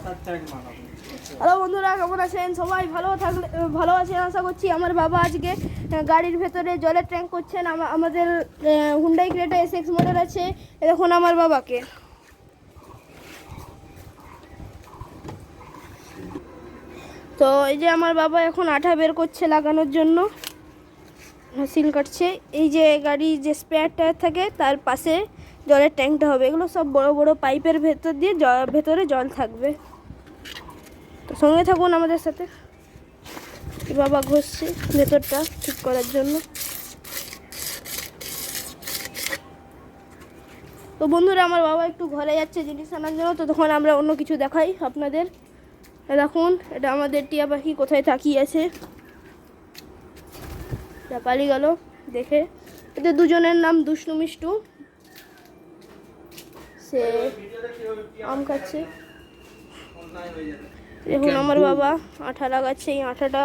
Hello বন্ধুরা, কেমন আছেন সবাই? ভালো আছেন আশা করছি। আমার বাবা আজকে গাড়ির ভেতরে জলের ট্যাঙ্ক করছেন। আমাদের হুন্ডাই ক্রেটা এসএক্স মডেল আছে। দেখুন আমার বাবাকে। তো এই যে আমার বাবা এখন আঠা বের করছে লাগানোর জন্য, সিল কাটছে। এই যে গাড়ির যে স্পেয়ার টায়ার থাকে তার পাশে জলের ট্যাঙ্কটা হবে। এগুলো সব বড় বড় পাইপের ভেতর দিয়ে ভেতরে জল থাকবে। তো সঙ্গে থাকুন আমাদের সাথে। বাবা ঘষছে ভেতরটা ঠিক করার জন্য। তো বন্ধুরা, আমার বাবা একটু ঘরে যাচ্ছে জিনিস আনার জন্য। তো তখন আমরা অন্য কিছু দেখাই আপনাদের। দেখুন, এটা আমাদের টিয়া পাখি কোথায় তাকিয়ে আছে, পালিয়ে গেল দেখে। এদের দুজনের নাম দুষ্টু মিষ্টু। সে আম খাচ্ছে। দেখুন আমার বাবা আঠা লাগাচ্ছে। এই আঠাটা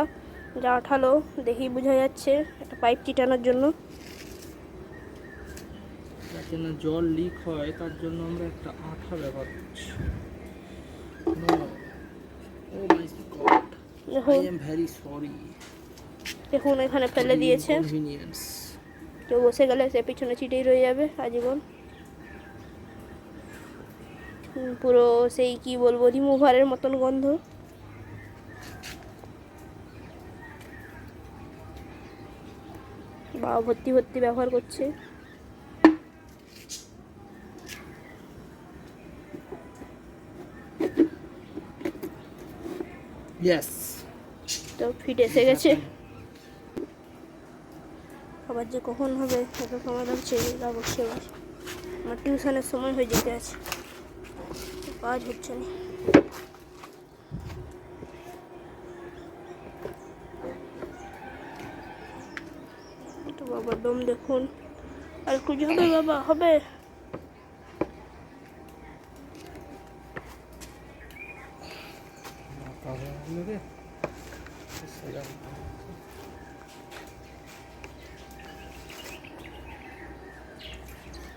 যা আঠালো দেখেই বোঝা যাচ্ছে, একটা পাইপ চিটানোর জন্য। যাতে না জল লিক হয় তার জন্য আমরা একটা আঠা ব্যবহার করছি। দেখুন এখানে ফেলে দিয়েছে। কেউ বসে গেলে সে পিছনে ছিটেই রয়ে যাবে আজীবন। পুরো সেই কি বলবো, রিমুভারের মতন গন্ধ। বাবা ভর্তি ভর্তি ব্যবহার করছে। তো ফিট এসে গেছে। আবার যে কখন হবে এত সময় লাগছে। আমার টিউশনের সময় হয়ে যেতে আছে, কাজ হচ্ছে না। তো বাবার দম দেখুন। আর একটু হবে বাবা, হবে।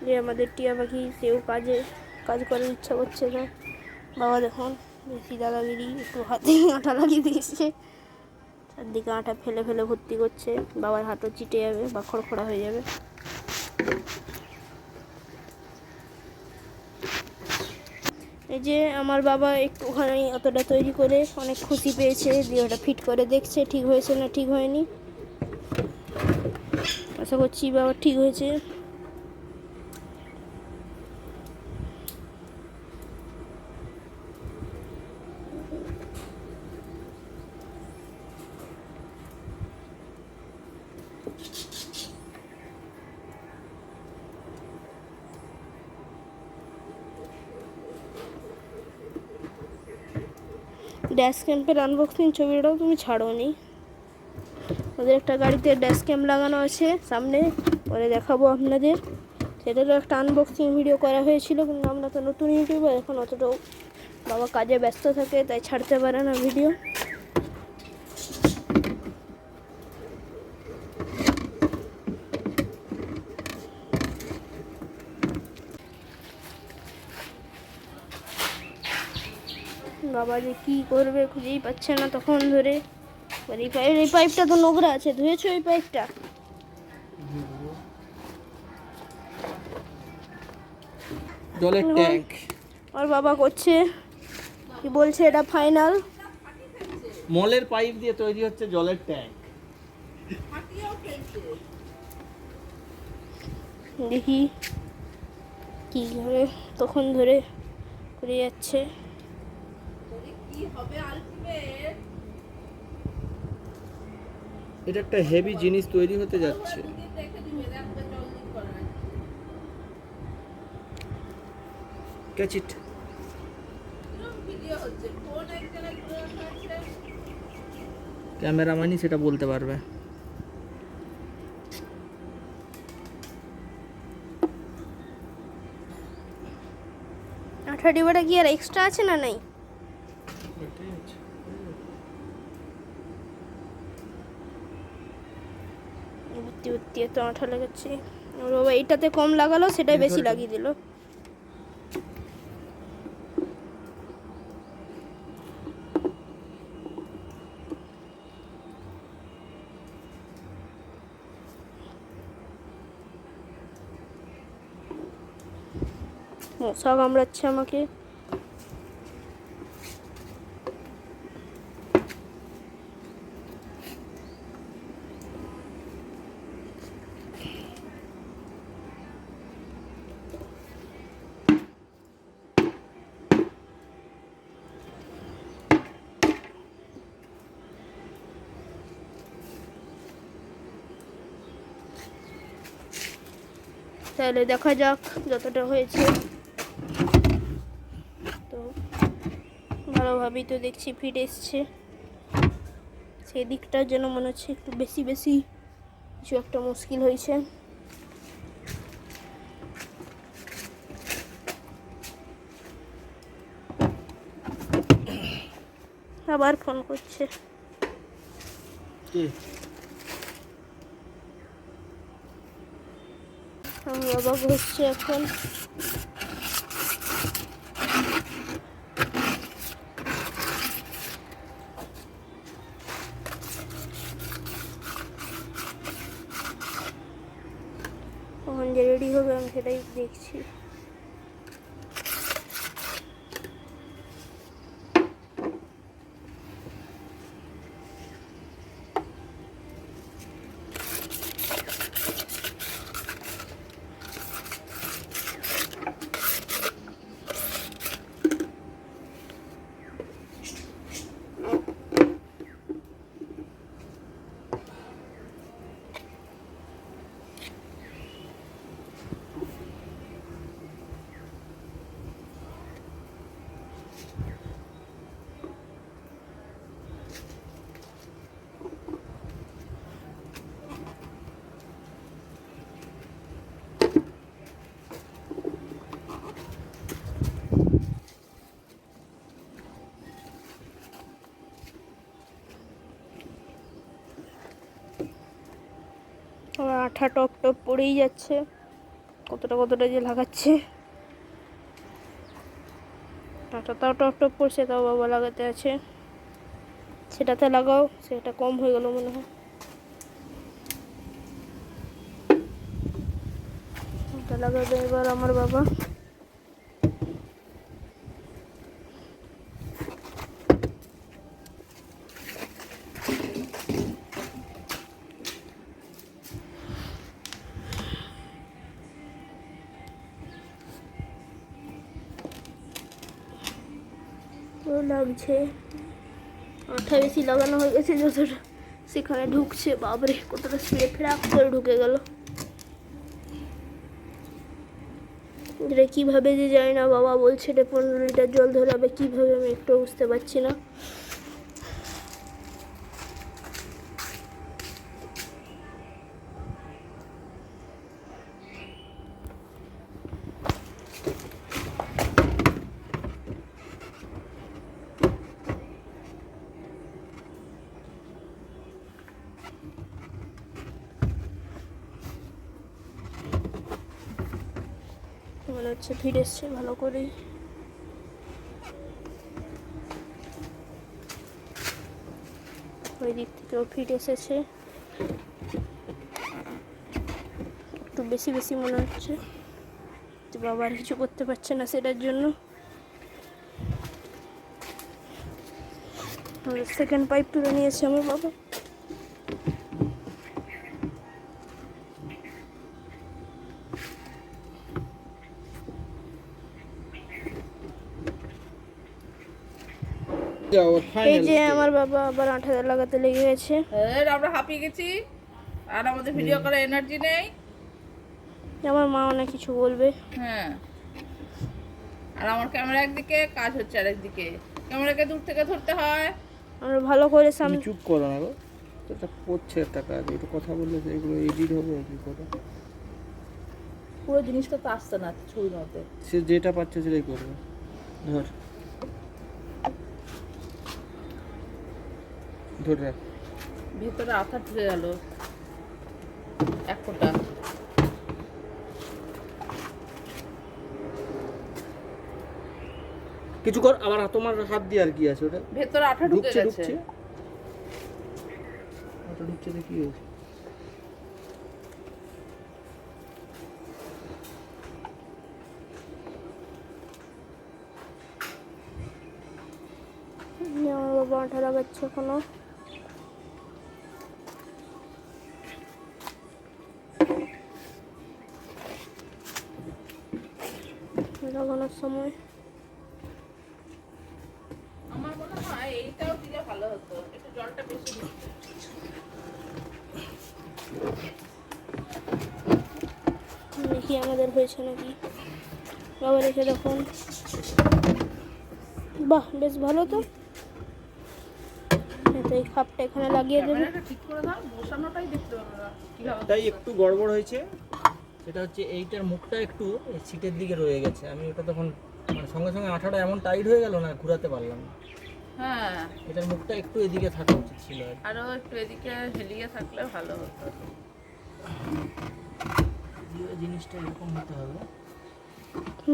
যে আমাদের টিয়া পাখি, সেও কাজ করার ইচ্ছা করছে না। বাবা দেখুন বেশি দাদাগিরি, একটু হাতে আঠা লাগিয়ে দিয়েছে। চারদিকে আঠা ফেলে ফেলে ভর্তি করছে। বাবার হাতও চিটে যাবে বা খড়খড়া হয়ে যাবে। এই যে আমার বাবা একটুখানি অতটা তৈরি করে অনেক খুশি পেয়েছে, দিয়ে ওটা ফিট করে দেখছে ঠিক হয়েছে না ঠিক হয়নি। আশা করছি বাবা ঠিক হয়েছে। ড্যাশ ক্যাম্পের আনবক্সিং ছবিটাও তুমি ছাড়োনি। ওদের একটা গাড়িতে ড্যাশ ক্যাম্প লাগানো আছে সামনে, পরে দেখাবো আপনাদের। সেটারও একটা আনবক্সিং ভিডিও করা হয়েছিল, কিন্তু আমরা তো নতুন ইউটিউবার, এখন অতটাও বাবা কাজে ব্যস্ত থাকে তাই ছাড়তে পারে না ভিডিও। বাবা যে কী করবে খুঁজেই পাচ্ছে না তখন ধরে। এই পাইপটা তো নোংরা আছে, ধুয়েছো এই পাইপটা? জলের ট্যাঙ্ক আর বাবা করছে কি বলছে, এটা ফাইনাল। মলের পাইপ দিয়ে তৈরি হচ্ছে জলের ট্যাঙ্ক। দেখি কি ধরে তখন ধরে করে যাচ্ছে। এটা একটা হেভি জিনিস তৈরি হতে যাচ্ছে। ক্যাচিট ক্যামেরাম্যানই সেটা বলতে পারবে। আঠা ডিবাটা কি আর এক্সট্রা আছে না নাই? ভর্তি এত আঠা লাগাচ্ছে। বাবা এইটাতে কম লাগালো, সেটাই বেশি লাগিয়ে দিল। মশা কামড়াচ্ছে আমাকে। তাহলে দেখা যাক যতটা হয়েছে। তো ভালোভাবেই তো দেখছি ফিট এসছে। সেদিকটার জন্য মনে হচ্ছে একটু বেশি বেশি কিছু একটা মুশকিল হয়েছে। আবার ফোন করছে। আমার বাবা ঘুরছে এখন। কখন যে রেডি হবে আমি সেটাই দেখছি। আমার আঠা টপ টপ পড়েই যাচ্ছে। কতটা যে লাগাচ্ছে। আঠাটাও টপ টপ পড়ছে, তাও বাবা লাগাতে আছে। সেটাতে লাগাও, সেটা কম হয়ে গেল মনে হয়। এটা লাগাবে এবার আমার বাবা। লাগছে, আঠা বেশি লাগানো হয়ে গেছে যতটা সেখানে ঢুকছে। বাবরে কতটা স্পিডে ফ্রাক করে ঢুকে গেল। এটা কীভাবে যে যায় না, বাবা বলছে এটা 15 লিটার জল ধরাবে, কীভাবে আমি একটু বুঝতে পারছি না। মনে হচ্ছে ফিরে এসছে ভালো করেই। ওই দিক থেকেও ফিট এসেছে, একটু বেশি বেশি মনে হচ্ছে যে বাবা আর কিছু করতে পারছে না সেটার জন্য। সেকেন্ড পাইপ তুলে নিয়েছে আমার বাবা। এই যে আমার বাবা আবার আঠা লাগাতে লেগে গেছে। আমরা হাঁপিয়ে গেছি আর আমাদের ভিডিও করার এনার্জি নেই। আমার মা অনেক কিছু বলবে। হ্যাঁ, আর আমার ক্যামেরা একদিকে, কাজ হচ্ছে আর একদিকে। ক্যামেরাকে দূর থেকে ধরতে হয়। আমরা ভালো করে সামনে। চুপ করো না গো, এটা করছে একটা কাজ, একটু কথা বললে এগুলো এডিট হবে কি করে? পুরো জিনিসটা তো আসছে না ছবির মধ্যে। সে যেটা পাচ্ছে সেটাই করবে। ধর ধর রাখ। ভেতরে আঠা ঢুকে গেল এক ফোঁটা। কিছু কর, আবার তোমার হাত দিয়ে আর কি আছে ওটা? ভেতরে আঠা ঢুকে গেছে। ঢুকছে আঠা ঢুকছে তো কি হয়েছে? আমার বাবা আঠা লাগাচ্ছে এখনো। লাগানোর সময় আমার মনে হয় এইটাও দিলে ভালো হতো, একটু জলটা বেশি দিতে। দেখি আমাদের হয়েছে নাকি। বাবা রেখে দেখুন। বাহ, বেশ ভালো তো। এই খাপটা এখানে লাগিয়ে দেবে। ক্যামেরাটা ঠিক করে দাও, বসানোটাই দেখতে হবে না কিভাবে। এটাই একটু গড়বড় হয়েছে। সেটা হচ্ছে এইটার মুখটা একটু এই সিটের দিকে রয়ে গেছে। আমি ওটা তখন মানে সঙ্গে সঙ্গে আঠাটা এমন টাইট হয়ে গেল না, ঘুরাতে পারলাম না। হ্যাঁ, এটার মুখটা একটু এদিকে থাকা উচিত ছিল আর কি। আরো একটু এদিকে হেলিয়ে থাকলে ভালো হতো। জিনিসটা এরকম হতে হবে।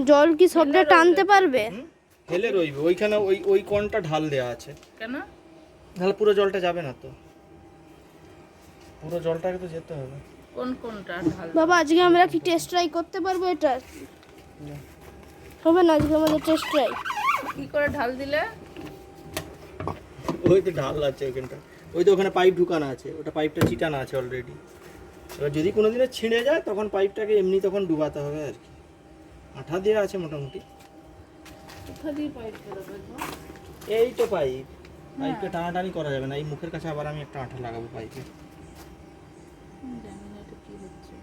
জল কি সবটা টানতে পারবে? হেলে রইবে ওইখানে, ওই কোণটা ঢাল দেওয়া আছে। কেন? তাহলে পুরো জলটা যাবে না তো, পুরো জলটাকে তো যেতে হবে। কোনটা ঢাল? বাবা আজকে আমরা কি টেস্ট ট্রাই করতে পারবো এটা? হবে না আজকে আমাদের টেস্ট ট্রাই? কি করে ঢাল দিলে? ওই তো ঢাল আছে ওইখানটা, ওই তো ওখানে পাইপ ঢুকানো আছে, ওটা পাইপটা চিটানো আছে অলরেডি। এবার যদি কোনোদিনও ছিঁড়ে যায় তখন পাইপটাকে এমনি তখন ডুবাতে হবে আর কি। আঠা দেওয়া আছে মোটামুটি। কোথা দিয়ে পাইপ বেরোবে গো? এই তো পাইপ, পাইপকে টানাটানি করা যাবে না। এই মুখের কাছে আবার আমি একটা আঠা লাগাবো পাইপে। জানি না এটা কি হচ্ছে।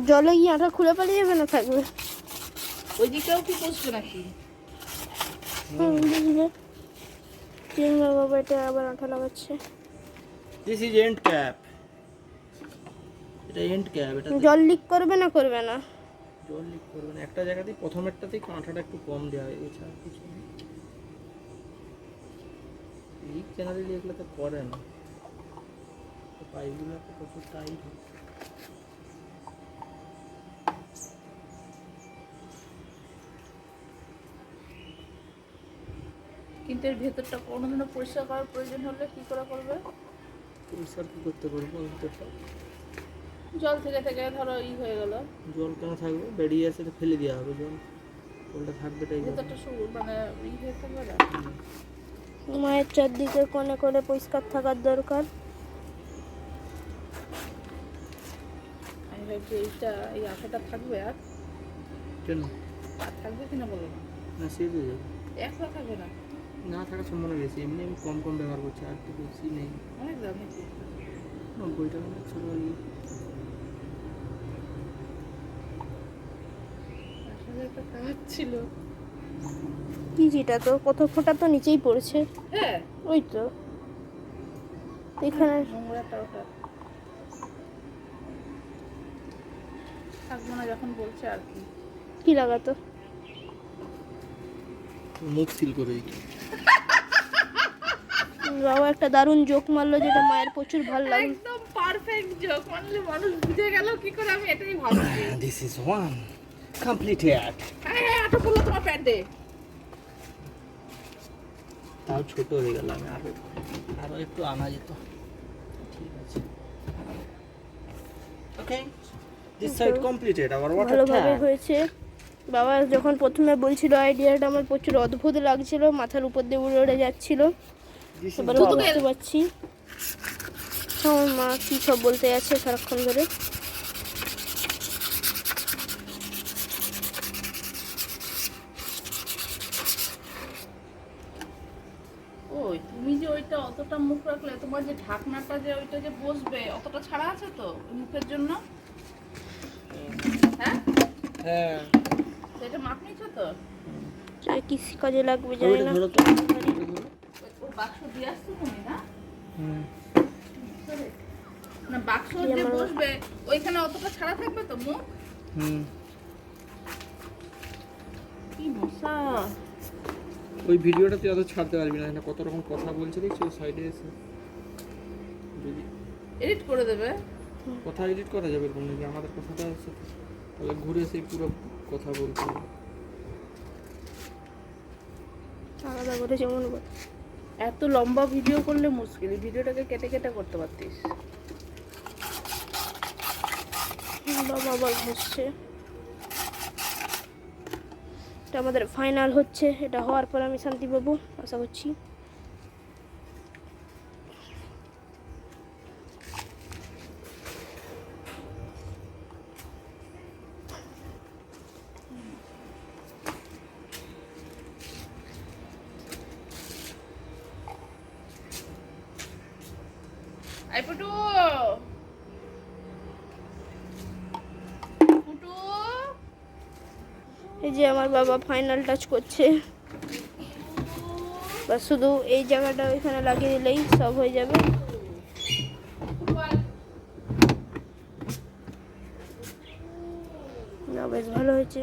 জলে কি আঠা খুলে পালিয়ে যাবে না থাকবে? ওই দিকেও কি বসবে নাকি? বুঝলে তিনবার বাবা এটা আবার আঠা লাগাচ্ছে। This is end cap. এটা এন্ড ক্যাপ। এটা জল লিক করবে না? করবে না। জল লিক করবে না। একটা জায়গাতেই প্রথমেরটাতেই কাঁটাটা একটু কম দেওয়া হয়, এছাড়া কিছু নেই। লিক জেনারেলি এগুলো তো করে না, পাইপগুলো প্রচুর টাইট হয়। কিন্তু এর ভেতরটা কোনোদিনও পরিষ্কার করার প্রয়োজন হলে কি করে করবে? পরিষ্কার কি করতে পারবো ভিতরটা? জল থেকে থেকে ধরো হয়ে গেল, জল কেন থাকবে? বেরিয়ে আসে তো ফেলে দেওয়া হবে জল। জলটা থাকবে তাই জল। ভেতরটা মানে হয়ে থাকবে না। মায়ের চারদিকে কোণে কোণে পরিষ্কার থাকার দরকার। আমি ভাবছি এই আঠাটা থাকবে আর কেন থাকবে কিনা বলো না। না, শেষ হয়ে যাবে। একটা থাকবে না, না থাকার সম্ভাবনা বেশি। এমনি আমি কম কম ব্যবহার করছি, আর তো বেশি নেই। অনেক দাম নিচ্ছি। 90 টাকা না ছিল। আসলে একটা কাজ ছিল। কি যেটা তো কত ফোঁটা তো নিচেই পড়ছে। হ্যাঁ, ওই তো এখানে নোংরাটা ওটা থাকবো না যখন বলছে আর কি। কি লাগাতো? মুখ সিল করে বাবা একটা দারুণ জোক মারলো, যেটা মায়ের প্রচুর ভালো লাগলো। একদম পারফেক্ট জোক, মানলে মানুষ বুঝে গেল কি করে, আমি এটাই ভাবছি। This is one completed. হ্যাঁ, আটা পড়লো তোমার প্যান্টে। তাও ছোট হয়ে গেল, আমি আরো একটু আনা যেত। ঠিক আছে, ওকে, দিস সাইড কমপ্লিটেড। আবার ওয়াটার ভালোভাবে ট্যাপ। হয়েছে। বাবা যখন প্রথমে বলছিল আইডিয়াটা আমার প্রচুর অদ্ভুত লাগছিল, মাথার উপর দিয়ে উড়ে উড়ে যাচ্ছিল। দিস ইজ এবারে বুঝতে পারছি আমার মা কী সব বলতে আছে সারাক্ষণ ধরে। ওই তুমি যে ওইটা অতটা মুখ রাখলে, তোমার যে ঢাকনাটা যে ওইটা যে বসবে অতটা ছাড়া আছে তো ওই মুখের জন্য? হ্যাঁ, হ্যাঁ, এটা মাপ নিচ্ছ তো? আর কি কাজে লাগবে জানি ওইটা না। ধরো তো। ও বাক্স দিয়ে আসছো তুমি না? হুম। না, বাক্স যে বসবে ওইখানে অতটা ছাড়া থাকবে তো মুখ? হুম। কি মশা! ওই ভিডিওটা তুই অত ছাড়তে পারবি না, না কত রকম কথা বলছে দেখছি ওই সাইডে এসে। যদি এডিট করে দেবে। কথা এডিট করা যাবে এরকম নাকি? আমাদের কথাটা আছে তাহলে ঘুরে সেই পুরো কথা বলতে হবে। আলাদা করে যেমন এত লম্বা ভিডিও করলে মুশকিল, ভিডিওটাকে কেটে কেটে করতে পারতিস। বাবা আবার ঘুরছে। এটা আমাদের ফাইনাল হচ্ছে, এটা হওয়ার পর আমি শান্তি পাবো আশা করছি। আই পুটু পুটু এই যে আমার বাবা ফাইনাল টাচ করছে, বা শুধু এই জায়গাটা ওইখানে লাগিয়ে দিলেই সব হয়ে যাবে। না, বেশ ভালো হয়েছে।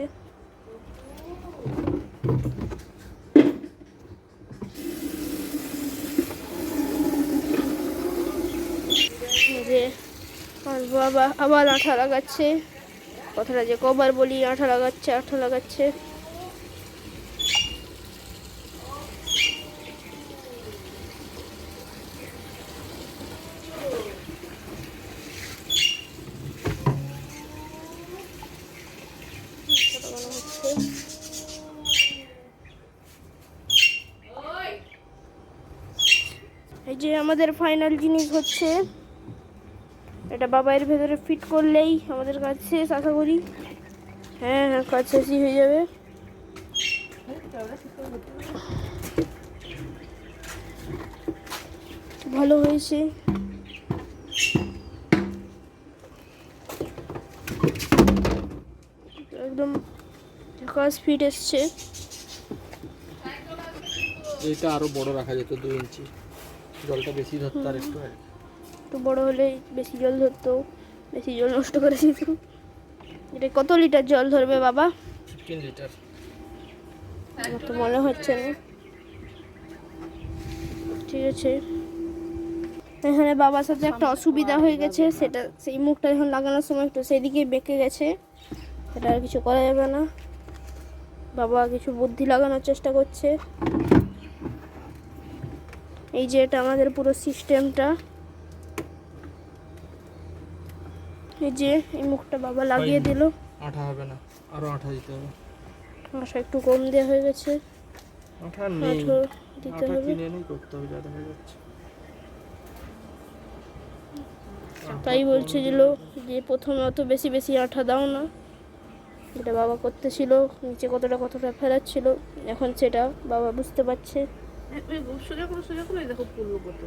যে আমার বাবা আবার আঠা লাগাচ্ছে, কথাটা যে কবার বলি, আঠা লাগাচ্ছে আঠা লাগাচ্ছে। এই যে আমাদের ফাইনাল জিনিস হচ্ছে, এটা বাবার ভেতরে ফিট করলেই আমাদের কাজ শেষ আশা করি। হ্যাঁ হ্যাঁ, কাজ শেষই হয়ে যাবে। ভালো হয়েছে। একদম কাজ ফিট এসছে। এটা আরো বড় রাখা যেত, 2 ইঞ্চি, জলটা বেশি ধরতো আর একটু। একটু বড় হলে বেশি জল ধরতো, বেশি জল নষ্ট করে দিত। এটা কত লিটার জল ধরবে বাবা? 15 লিটার। আমার তো মনে হচ্ছে না। ঠিক আছে, এখানে বাবার সাথে একটা অসুবিধা হয়ে গেছে, সেটা সেই মুখটা যখন লাগানোর সময় একটু সেদিকে বেঁকে গেছে, এটা আর কিছু করা যাবে না। বাবা কিছু বুদ্ধি লাগানোর চেষ্টা করছে। এই যে এটা আমাদের পুরো সিস্টেমটা, এই যে এই মুখটা বাবা লাগিয়ে দিল। আঠা হবে না, আরো আঠা দিতে হবে। আশা একটু কম দেওয়া হয়ে গেছে, আঠা নেই, আঠা দিতে আঠা হবে। কিনে এনেই করতে হবে, যাতে হয়ে যাচ্ছে। তাই বলছে যে প্রথমে অত বেশি বেশি আঠা দাও না, যেটা বাবা করতেছিল, নিচে কতটা কতটা ফেরাচ্ছিল, এখন সেটা বাবা বুঝতে পারছে। সোজা করে দেখো পুরো কত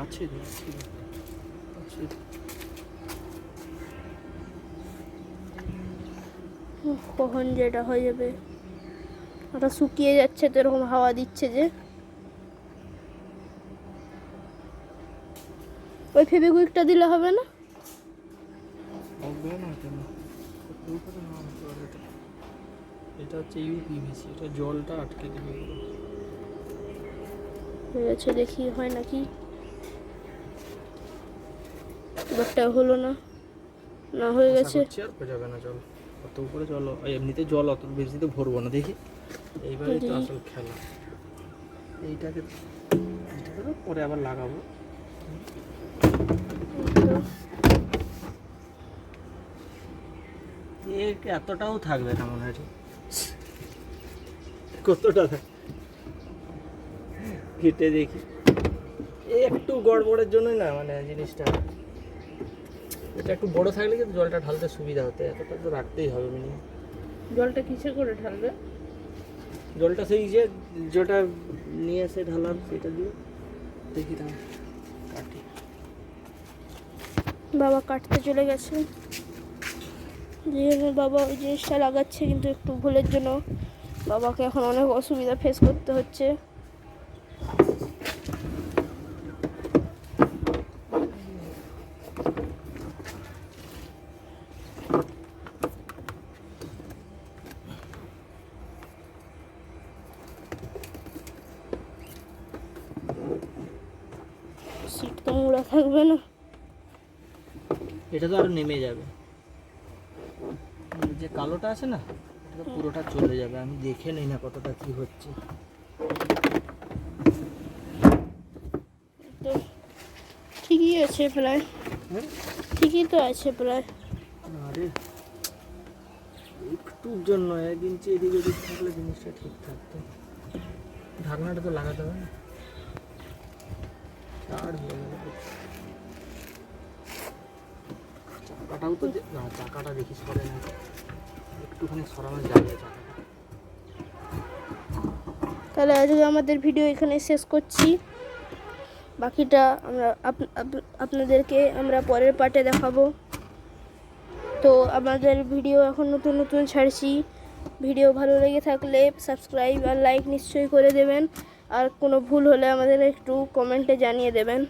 আছে। কখন যেটা হয়ে যাবে, ওটা শুকিয়ে যাচ্ছে তো, এরকম হাওয়া দিচ্ছে যে। ওই ফেভিকুইকটা দিলে হবে না? হবে না কেন? এটা হচ্ছে ইউপিভিসি, এটা জলটা আটকে দেবে। হয়ে গেছে, দেখি হয় নাকি। এবারটা হলো না, না হয়ে গেছে। আর যাবে না জল, অত উপরে জল, এমনিতে জল অত বেশি তো ভরবো না, দেখি। এইবারই তো আসল খেলা। এইটাকে পরে আবার লাগাবো। এতটাও থাকবে না মনে হয়, কতটা কেটে দেখি। একটু গড়বড়ের জন্যই না, মানে জিনিসটা এটা একটু বড় থাকলে কিন্তু জলটা ঢালতে সুবিধা হতো, এতটা তো রাখতেই হবে মিনিমাম। জলটা কিসে করে ঢালবে? জলটা সেই যে যেটা নিয়ে এসে ঢালার সেটা দিয়ে দেখি। তাহলে কাটি। বাবা কাটতে চলে গেছে, যে বাবা ওই জিনিসটা লাগাচ্ছে, কিন্তু একটু ভুলের জন্য বাবাকে এখন অনেক অসুবিধা ফেস করতে হচ্ছে। সিট তো মোড়া থাকবে না, এটা তো আরো নেমে যাবে, যে কালোটা আছে না, এটা পুরোটা চলে যাবে। আমি দেখে নেই না কতটা কি হচ্ছে। তো ঠিকই আছে প্রায়, ঠিকই তো আছে প্রায়। আরে একটুর জন্য 1 ইঞ্চি এদিক ওদিক থাকলে জিনিসটা ঠিক থাকতো। ঢাকনাটা তো লাগাতে হবে না, আর হয়ে যাবে। চাকাটাও তো না, চাকাটা দেখি সরে না, একটুখানি সরানো যাবে চাকাটা। তাহলে আজকে আমাদের ভিডিও এখানে শেষ করছি। বাকিটা আমরা আপনাদেরকে আমরা পরের পার্টে দেখাবো। তো আমাদের ভিডিও এখন নতুন নতুন ছাড়ছি। ভিডিও ভালো লেগে থাকলে সাবস্ক্রাইব আর লাইক নিশ্চয়ই করে দেবেন। আর কোনো ভুল হলে আমাদের একটু কমেন্টে জানিয়ে দেবেন।